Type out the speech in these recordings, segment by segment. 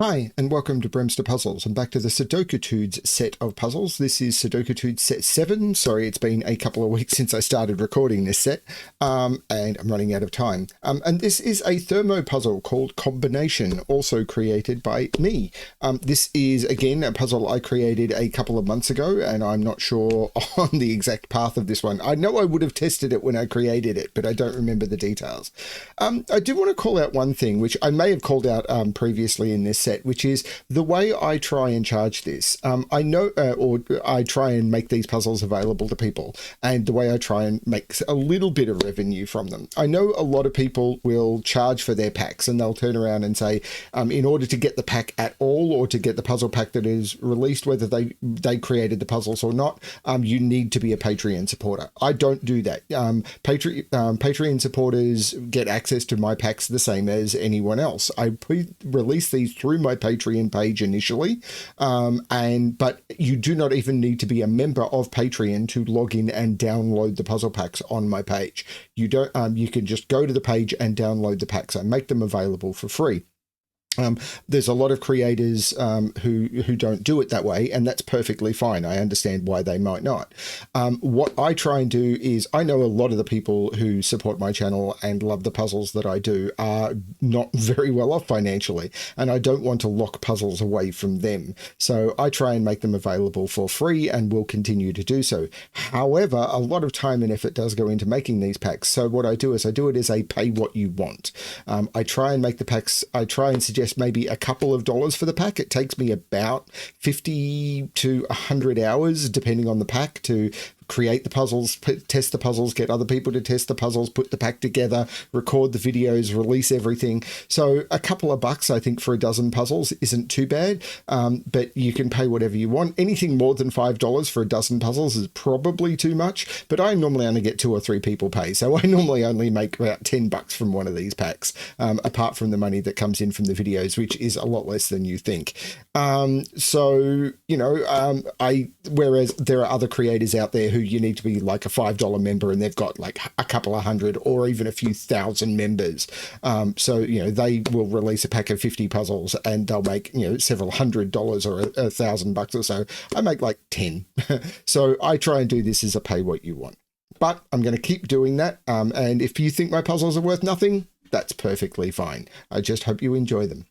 Hi, and welcome to BremSter Puzzles. I'm back to the Sudokétudes set of puzzles. This is Sudokétudes set 7. Sorry, it's been a couple of weeks since I started recording this set, and I'm running out of time. And this is a Thermo puzzle called Combination, also created by me. This is, again, a puzzle I created a couple of months ago, and I'm not sure on the exact path of this one. I know I would have tested it when I created it, but I don't remember the details. I do want to call out one thing, which I may have called out previously in this set, which is the way I try and charge this. I know, or I try and make these puzzles available to people, and the way I try and make a little bit of revenue from them. I know a lot of people will charge for their packs, and they'll turn around and say, in order to get the pack at all, or to get the puzzle pack that is released, whether they created the puzzles or not, you need to be a Patreon supporter. I don't do that. Patreon supporters get access to my packs the same as anyone else. I release these through my Patreon page initially, but you do not even need to be a member of Patreon to log in and download the puzzle packs on my page. You don't. You can just go to the page and download the packs. I make them available for free. There's a lot of creators who don't do it that way, and that's perfectly fine. I understand why they might not. What I try and do is, I know a lot of the people who support my channel and love the puzzles that I do are not very well off financially, and I don't want to lock puzzles away from them. So I try and make them available for free, and will continue to do so. However, a lot of time and effort does go into making these packs. So what I do is I do it as a pay what you want. I try and make the packs, I try and suggest maybe a couple of dollars for the pack. It takes me about 50 to 100 hours, depending on the pack, to create the puzzles, test the puzzles, get other people to test the puzzles, put the pack together, record the videos, release everything. So a couple of bucks, I think, for a dozen puzzles isn't too bad, but you can pay whatever you want. Anything more than $5 for a dozen puzzles is probably too much, but I normally only get 2 or 3 people pay. So I normally only make about $10 from one of these packs, apart from the money that comes in from the videos, which is a lot less than you think. So, you know, whereas there are other creators out there who you need to be like a $5 member, and they've got like a couple of hundred or even a few thousand members. So, you know, they will release a pack of 50 puzzles and they'll make, you know, several $100 or $1,000 or so. I make like 10. So I try and do this as a pay what you want. But I'm going to keep doing that. And if you think my puzzles are worth nothing, that's perfectly fine. I just hope you enjoy them.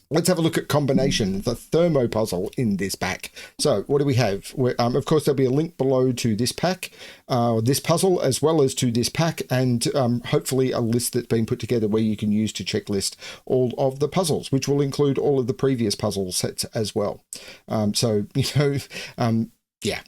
Let's have a look at Combination, the Thermo puzzle in this pack. So what do we have? Of course, there'll be a link below to this pack, this puzzle, as well as to this pack, and hopefully a list that's been put together where you can use to checklist all of the puzzles, which will include all of the previous puzzle sets as well. So, you know, yeah.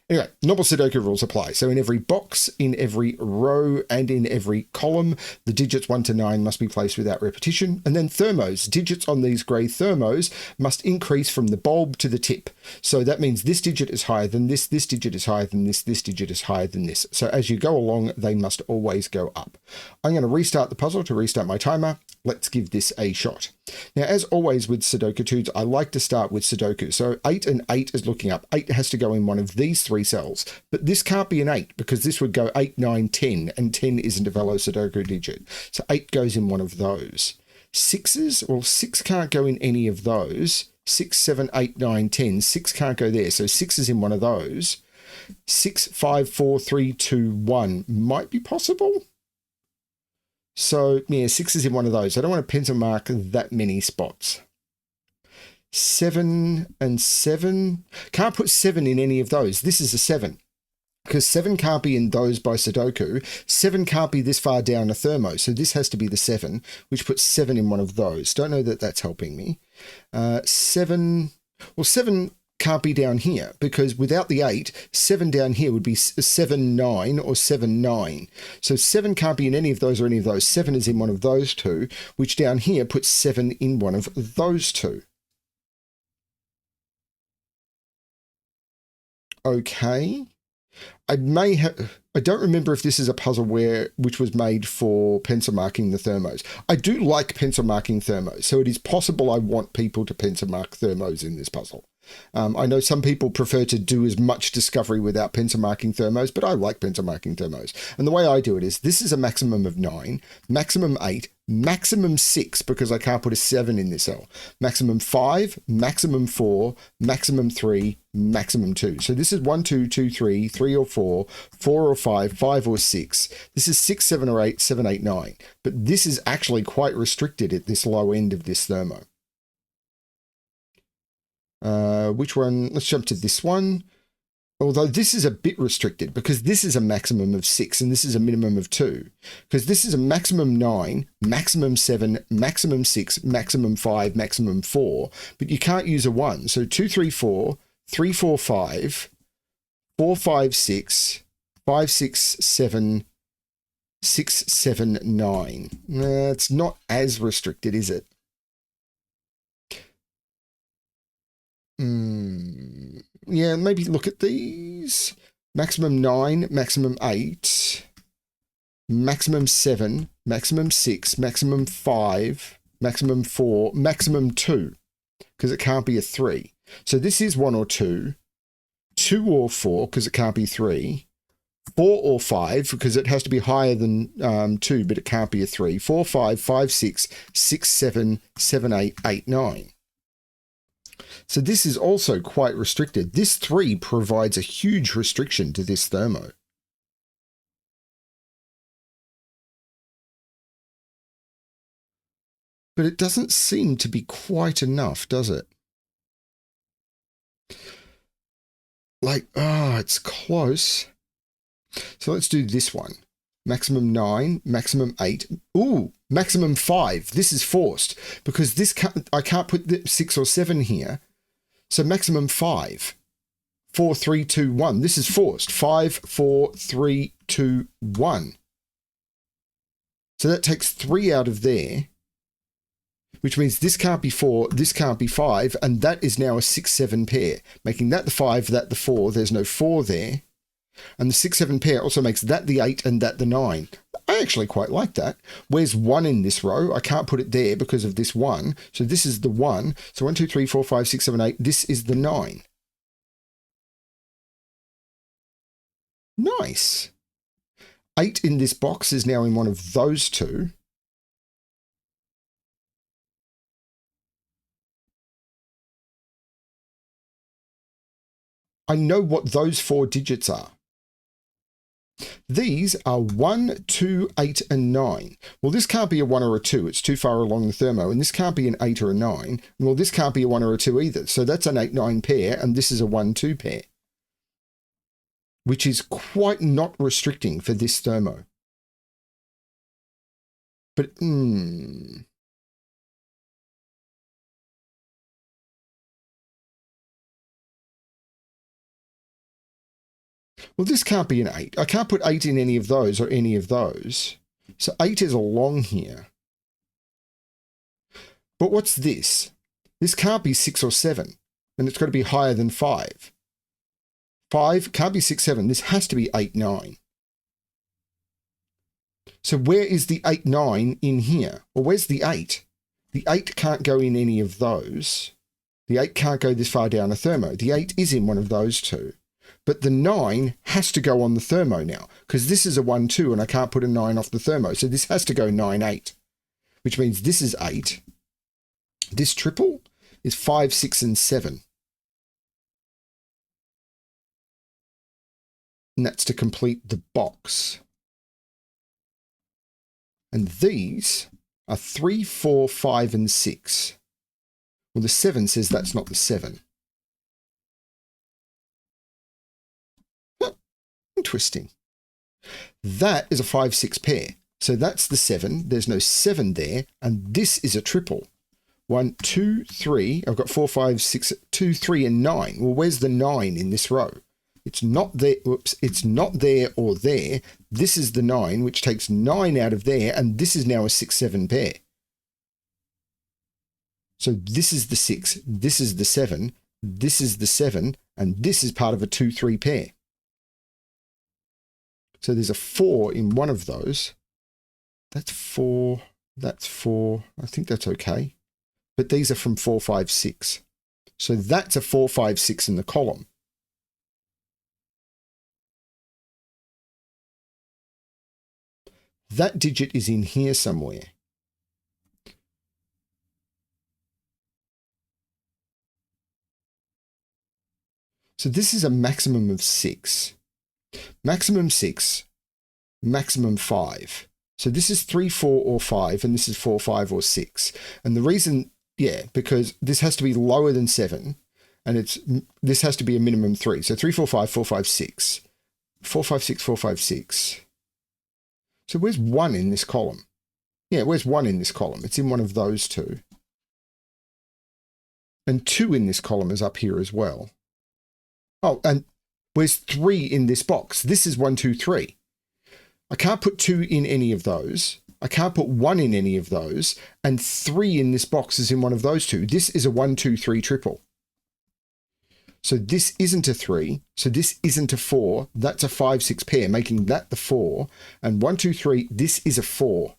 Anyway, normal Sudoku rules apply. So in every box, in every row, and in every column, the digits 1 to 9 must be placed without repetition. And then thermos, digits on these grey thermos must increase from the bulb to the tip. So that means this digit is higher than this digit is higher than this digit is higher than this. So as you go along, they must always go up. I'm going to restart the puzzle to restart my timer. Let's give this a shot. Now, as always with Sudokétudes, I like to start with Sudoku. So 8 and 8 is looking up. 8 has to go in one of these 3 cells, but this can't be an 8 because this would go 8, 9, 10, and 10 isn't a fellow Sudoku digit. So 8 goes in one of those. 6s, well, 6 can't go in any of those. 6, 7, 8, 9, 10. 6 can't go there. So 6 is in one of those. 6, 5, 4, 3, 2, 1 might be possible. So, yeah, 6 is in one of those. I don't want to pencil mark that many spots. 7 and 7. Can't put 7 in any of those. This is a 7. Because 7 can't be in those by Sudoku. 7 can't be this far down a thermo. So this has to be the 7, which puts 7 in one of those. Don't know that that's helping me. 7. Well, 7 can't be down here because without the 8, 7 down here would be 7, 9 or 7, 9. So 7 can't be in any of those or any of those. 7 is in one of those 2, which down here puts 7 in one of those 2. Okay. I don't remember if this is a puzzle which was made for pencil marking the thermos. I do like pencil marking thermos, so it is possible I want people to pencil mark thermos in this puzzle. I know some people prefer to do as much discovery without pencil marking thermos, but I like pencil marking thermos. And the way I do it is this is a maximum of 9, maximum 8, maximum 6, because I can't put a 7 in this cell, maximum 5, maximum 4, maximum 3, maximum 2. So this is 1, 2, 2, 3, 3 or 4, 4 or 5, 5 or 6. This is 6, 7 or 8, 7, 8, 9. But this is actually quite restricted at this low end of this thermo. Which one? Let's jump to this one. Although this is a bit restricted because this is a maximum of 6 and this is a minimum of 2. Because this is a maximum 9, maximum 7, maximum 6, maximum 5, maximum 4. But you can't use a 1. So 2, 3, 4, 3, 4, 5, 4, 5, 6, 5, 6, 7, 6, 7, 9. It's not as restricted, is it? Yeah, maybe look at these. Maximum 9, maximum 8, maximum 7, maximum 6, maximum 5, maximum 4, maximum 2, because it can't be a 3. So this is 1 or 2, 2 or 4, because it can't be 3, 4 or 5, because it has to be higher than 2, but it can't be a 3, 4, 5, 5, 6, 6, 7, 7, 8, 8, 9. So this is also quite restricted. This 3 provides a huge restriction to this thermo. But it doesn't seem to be quite enough, does it? Like, it's close. So let's do this one. Maximum 9, maximum 8. Ooh, maximum 5. This is forced because I can't put 6 or 7 here. So maximum 5. 4, 3, 2, 1. This is forced. 5, 4, 3, 2, 1. So that takes 3 out of there, which means this can't be 4, this can't be 5, and that is now a 6, 7 pair, making that the 5, that the 4. There's no 4 there. And the 6, 7 pair also makes that the 8 and that the 9. I actually quite like that. Where's 1 in this row? I can't put it there because of this 1. So this is the 1. So 1, 2, 3, 4, 5, 6, 7, 8. This is the 9. Nice. 8 in this box is now in one of those two. I know what those 4 digits are. These are 1, 2, 8, and 9. Well, this can't be a 1 or a 2. It's too far along the thermo. And this can't be an 8 or a 9. Well, this can't be a 1 or a 2 either. So that's an 8, 9 pair, and this is a 1, 2 pair, which is quite not restricting for this thermo. But, well, this can't be an 8. I can't put 8 in any of those or any of those. So 8 is along here. But what's this? This can't be 6 or 7. And it's got to be higher than 5. 5 can't be 6, 7. This has to be 8, 9. So where is the 8, 9 in here? Well, where's the 8? The 8 can't go in any of those. The 8 can't go this far down a thermo. The 8 is in one of those two. But the 9 has to go on the thermo now, because this is a 1, 2, and I can't put a 9 off the thermo. So this has to go 9, 8, which means this is 8. This triple is 5, 6, and 7. And that's to complete the box. And these are 3, 4, 5, and 6. Well, the 7 says that's not the 7. Interesting. That is a 5, 6 pair. So that's the 7. There's no 7 there. And this is a triple. 1, 2, 3. I've got 4, 5, 6, 2, 3, and 9. Well, where's the 9 in this row? It's not there. Oops. It's not there or there. This is the 9, which takes 9 out of there. And this is now a 6, 7 pair. So this is the 6. This is the 7. This is the 7. And this is part of a 2, 3 pair. So there's a 4 in one of those. That's 4. That's 4. I think that's okay. But these are from 4, 5, 6. So that's a 4, 5, 6 in the column. That digit is in here somewhere. So this is a maximum of 6. Maximum 6, maximum 5. So this is 3, 4, or 5, and this is 4, 5, or 6. And the reason, because this has to be lower than 7, and this has to be a minimum 3. So 3, 4, 5, 4, 5, 6. 4, 5, 6, 4, 5, 6. So where's 1 in this column? Yeah, where's 1 in this column? It's in one of those two. And 2 in this column is up here as well. Oh, and where's 3 in this box? This is 1, 2, 3. I can't put 2 in any of those. I can't put 1 in any of those. And 3 in this box is in one of those two. This is a 1, 2, 3 triple. So this isn't a 3. So this isn't a 4. That's a 5, 6 pair, making that the 4. And 1, 2, 3, this is a 4.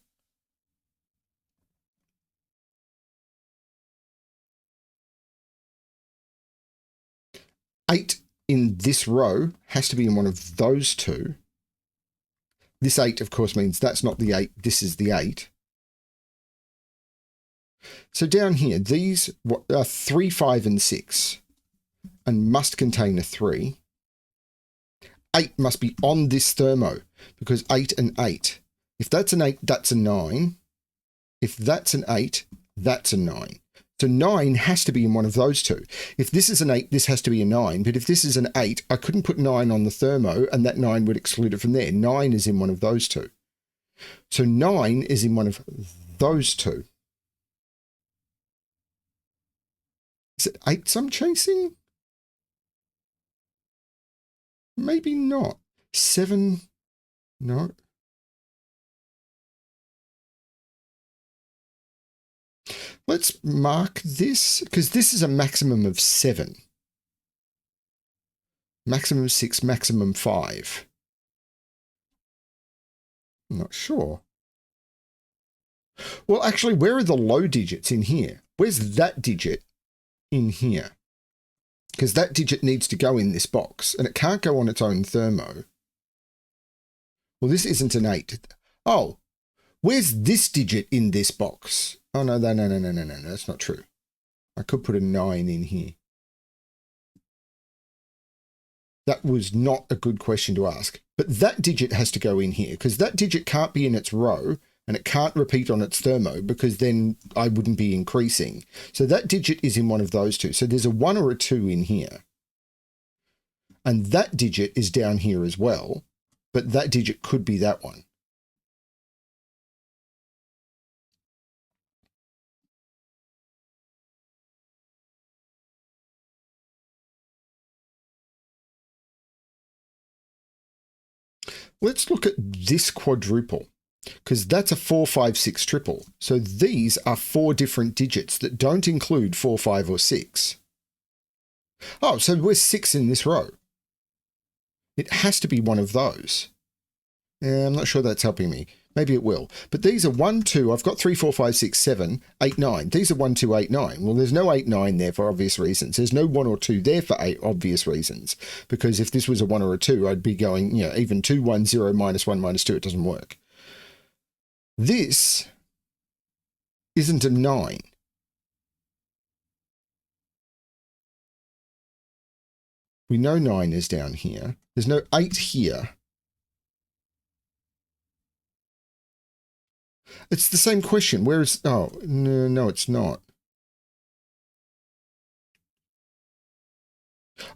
Eight in this row has to be in one of those two. This 8, of course, means that's not the 8. This is the 8. So down here, these are 3, 5, and 6, and must contain a 3. 8 must be on this thermo, because 8 and 8. If that's an 8, that's a 9. If that's an 8, that's a 9. So 9 has to be in one of those two. If this is an 8, this has to be a 9. But if this is an 8, I couldn't put 9 on the thermo, and that 9 would exclude it from there. 9 is in one of those two. So 9 is in one of those two. Is it 8s I'm chasing? Maybe not. 7, no. Let's mark this, because this is a maximum of 7. Maximum 6, maximum 5. I'm not sure. Well, actually, where are the low digits in here? Where's that digit in here? Because that digit needs to go in this box, and it can't go on its own thermo. Well, this isn't an 8. Oh, where's this digit in this box? Oh, no, that's not true. I could put a 9 in here. That was not a good question to ask. But that digit has to go in here, because that digit can't be in its row, and it can't repeat on its thermo, because then I wouldn't be increasing. So that digit is in one of those two. So there's a 1 or a 2 in here. And that digit is down here as well, but that digit could be that one. Let's look at this quadruple, because that's a 4, 5, 6 triple. So these are 4 different digits that don't include 4, 5, or 6. Oh, so we're 6 in this row. It has to be one of those. I'm not sure that's helping me. Maybe it will. But these are 1, 2. I've got 3, 4, 5, 6, 7, 8, 9. These are 1, 2, 8, 9. Well, there's no 8, 9 there for obvious reasons. There's no 1 or 2 there for 8 obvious reasons. Because if this was a 1 or a 2, I'd be going, even 2, 1, 0, minus 1, minus 2. It doesn't work. This isn't a 9. We know 9 is down here. There's no 8 here. It's the same question. Where is... Oh, no, it's not.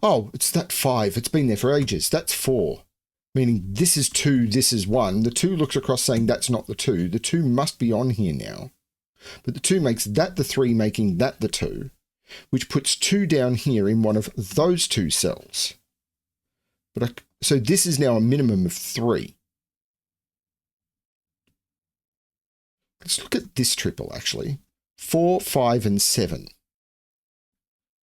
Oh, it's that 5. It's been there for ages. That's 4. Meaning this is 2, this is 1. The 2 looks across saying that's not the 2. The 2 must be on here now. But the 2 makes that the 3, making that the 2, which puts 2 down here in one of those 2 cells. So this is now a minimum of 3. Let's look at this triple, actually. 4, 5, and 7.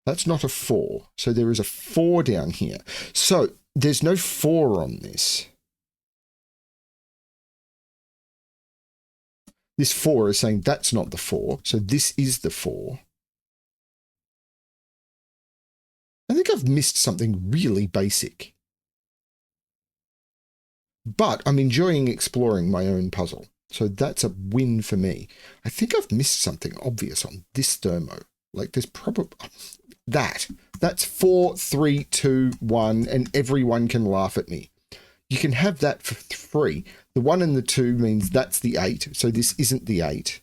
That's not a 4. So there is a 4 down here. So there's no 4 on this. This 4 is saying that's not the 4. So this is the 4. I've missed something really basic. But I'm enjoying exploring my own puzzle. So that's a win for me. I think I've missed something obvious on this thermo. Like there's probably that's 4, 3, 2, 1, and everyone can laugh at me. You can have that for 3. The 1 and the 2 means that's the 8. So this isn't the 8.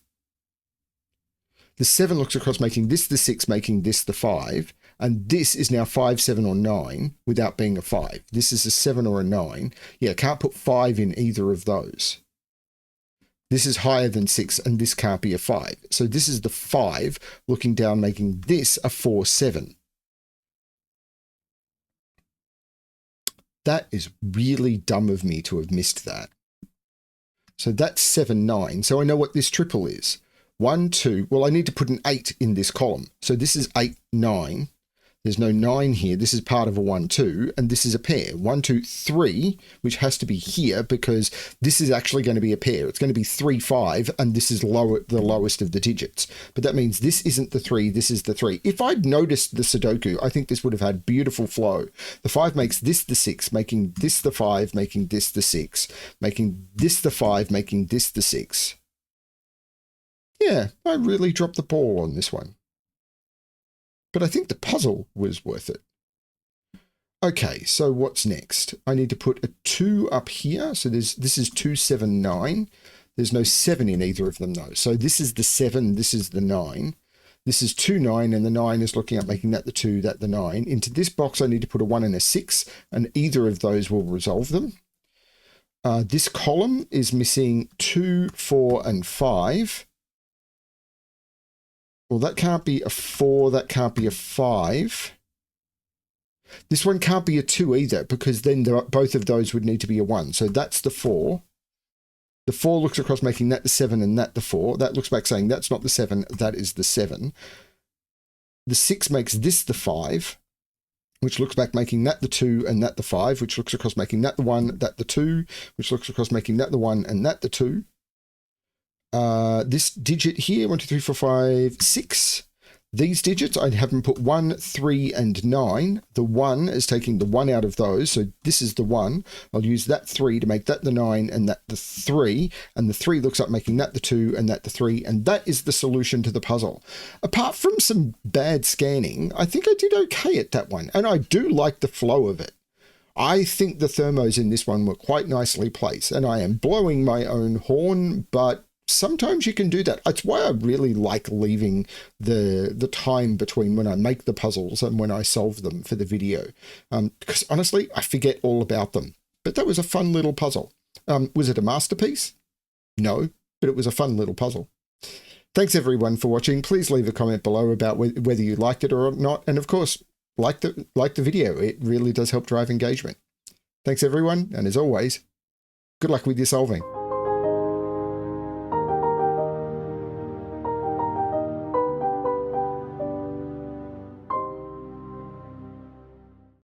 The 7 looks across, making this the 6, making this the 5. And this is now 5, 7, or 9 without being a 5. This is a 7 or a 9. Yeah, can't put 5 in either of those. This is higher than 6, and this can't be a 5. So this is the 5 looking down, making this a 4, 7. That is really dumb of me to have missed that. So that's 7, 9. So I know what this triple is. 1, 2. Well, I need to put an 8 in this column. So this is 8, 9. There's no 9 here. This is part of a 1, 2, and this is a pair. 1, 2, 3, which has to be here because this is actually going to be a pair. It's going to be 3, 5, and this is the lowest of the digits. But that means this isn't the 3, this is the 3. If I'd noticed the Sudoku, I think this would have had beautiful flow. The 5 makes this the 6, making this the 5, making this the 6, making this the 5, making this the 6. Yeah, I really dropped the ball on this one. But I think the puzzle was worth it. Okay, so what's next? I need to put a 2 up here. So this is 2, 7, 9. There's no 7 in either of them though. So this is the 7, this is the 9. This is 2, 9, and the 9 is looking up, making that the 2, that the 9. Into this box, I need to put a 1 and a 6, and either of those will resolve them. This column is missing 2, 4, and 5. Well, that can't be a 4, that can't be a 5. This one can't be a 2 either, because then both of those would need to be a 1. So that's the 4. The 4 looks across, making that the 7 and that the 4. That looks back saying that's not the 7, that is the 7. The 6 makes this the 5, which looks back making that the 2 and that the 5, which looks across making that the 1, that the 2, which looks across making that the 1 and that the 2. This digit here, 1, 2, 3, 4, 5, 6. These digits, I haven't put 1, 3, and 9. The 1 is taking the 1 out of those, so this is the 1. I'll use that 3 to make that the 9 and that the 3, and the 3 looks up making that the 2 and that the 3, and that is the solution to the puzzle. Apart from some bad scanning, I think I did okay at that one, and I do like the flow of it. I think the thermos in this one were quite nicely placed, and I am blowing my own horn, but sometimes you can do that. That's why I really like leaving the time between when I make the puzzles and when I solve them for the video. Because honestly, I forget all about them. But that was a fun little puzzle. Was it a masterpiece? No, but it was a fun little puzzle. Thanks everyone for watching. Please leave a comment below about whether you liked it or not. And of course, like the video. It really does help drive engagement. Thanks everyone. And as always, good luck with your solving.